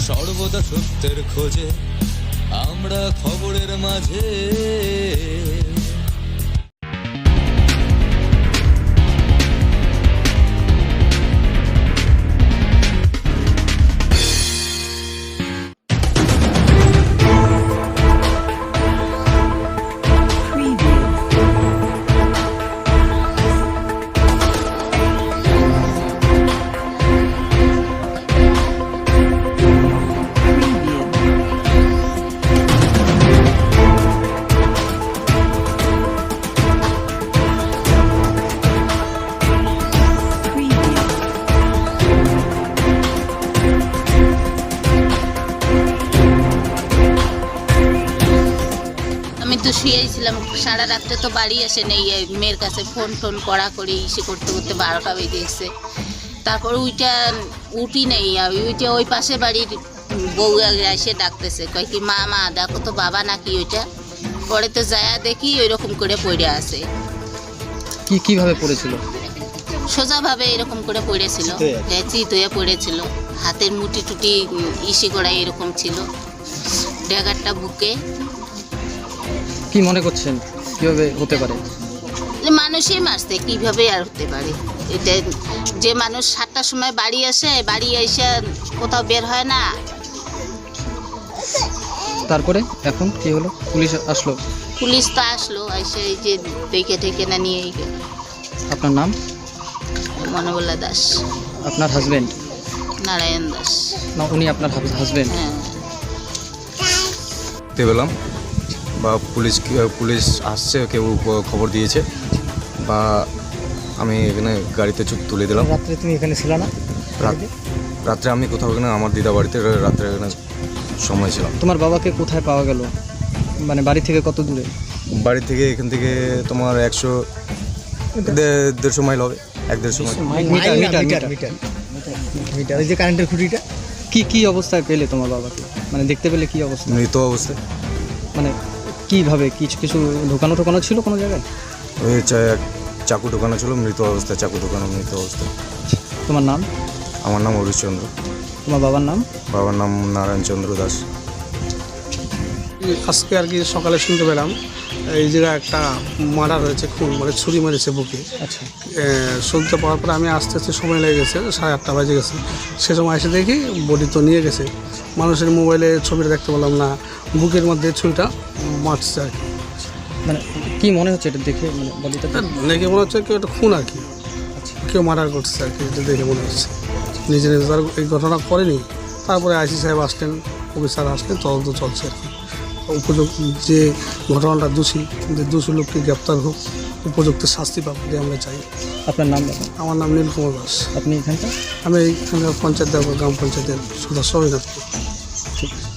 সর্বদা সত্যের খোঁজে আমরা খবরের মাঝে। আমি তো শুয়েছিলাম, সারা রাত্রে তো বাড়ি আসে নেই, মেয়ের কাছে ফোন টোন করা করি সে করতে করতে 12টা বেজে গেছে। তারপর উঠি নেই, উইটা ওই পাশে বাড়ির বউ এসে ডাকতেছে, কয় কি মা মা দেখো তো বাবা নাকি ওইটা। পরে তো যায়া দেখি ওইরকম করে পড়ে আছে। কিভাবে পড়েছিল? সোজাভাবে এরকম করে পড়েছিল, চিত হয়ে পড়েছিল, হাতের মুটি টুটি ইসে করাই এরকম ছিল, ড্যাগারটা বুকে। কি মনে করছেন কিভাবে হতে পারে? মানুষই মারছে, কিভাবে আর হতে পারে এটা? যে মানুষ 7টার সময় বাড়ি আসে, বাড়ি এসে কোথাও বের হয় না। তারপরে এখন কি হলো? পুলিশ আসলো? পুলিশ তো আসলো, এসে এই যে দেখে ঠেকে না নিয়ে গেল। আপনার নাম? মনোবলা দাস। আপনার হাজবেন্ড? নারায়ণ দাস। না, উনি আপনার হাজবেন্ড? হ্যাঁ। দেখতে পেলাম বা পুলিশ আসছে, কেউ খবর দিয়েছে বা আমি এখানে গাড়িতে তুলে দিলাম। রাত্রে তুমি এখানে ছিল না? রাত্রে আমি কোথাও এখানে আমার দিদা বাড়িতে রাত্রে এখানে সময় ছিলাম। তোমার বাবাকে কোথায় পাওয়া গেল? মানে বাড়ি থেকে কত দূরে? বাড়ি থেকে এখান থেকে তোমার 100-150 মাইল হবে, 150 মাইল। মিটার। এই যে কারেন্টের খুঁটিটা কি অবস্থায় পেলে তোমার বাবাকে? মানে দেখতে পেলে কি অবস্থা? মৃত অবস্থায়। মানে কিভাবে? কিছু ঢোকানো ছিল কোনো জায়গায়? ওই চাকু ঢোকানো ছিল, মৃত অবস্থায়, চাকু ঢোকানো মৃত অবস্থায়। তোমার নাম? আমার নাম হরিশচন্দ্র। তোমার বাবার নাম? বাবার নাম নারায়ণচন্দ্র দাস। আজকে আর কি সকালে শুনতে পেলাম এই জায়গায় একটা মার্ডার হয়েছে, খুন, মানে ছুরি মেরেছে বুকে। আচ্ছা। শুনতে পাওয়ার পরে আমি আস্তে আস্তে সময় লেগে গেছে, 8:30 বাজে গেছে। সে সময় এসে দেখি বডি তো নিয়ে গেছে। মানুষের মোবাইলে ছবিটা দেখতে পেলাম না, বুকের মধ্যে ছুরিটা মারছে আর কি। মানে কি মনে হচ্ছে এটা দেখে? মানে বডিটা দেখে মনে হচ্ছে কেউ একটা খুন আর কি, কেউ মার্ডার করছে আর কি, এটা দেখে মনে হচ্ছে। নিজে নিজে তার এই ঘটনা করেনি। তারপরে আইসি সাহেব আসলেন, অফিসার আসলেন, তদন্ত চলছে আর কি। উপযুক্ত যে ঘটনাটা দোষী লোককে গ্রেপ্তার হোক, উপযুক্ত শাস্তি পাবো বলে আমরা চাই। আপনার নাম দাদা? আমার নাম নীলকুমার দাস। আপনি এখানটা? আমি এইখানকার পঞ্চায়েত গ্রাম পঞ্চায়েতের সদস্য হয়ে থাকি। ঠিক আছে।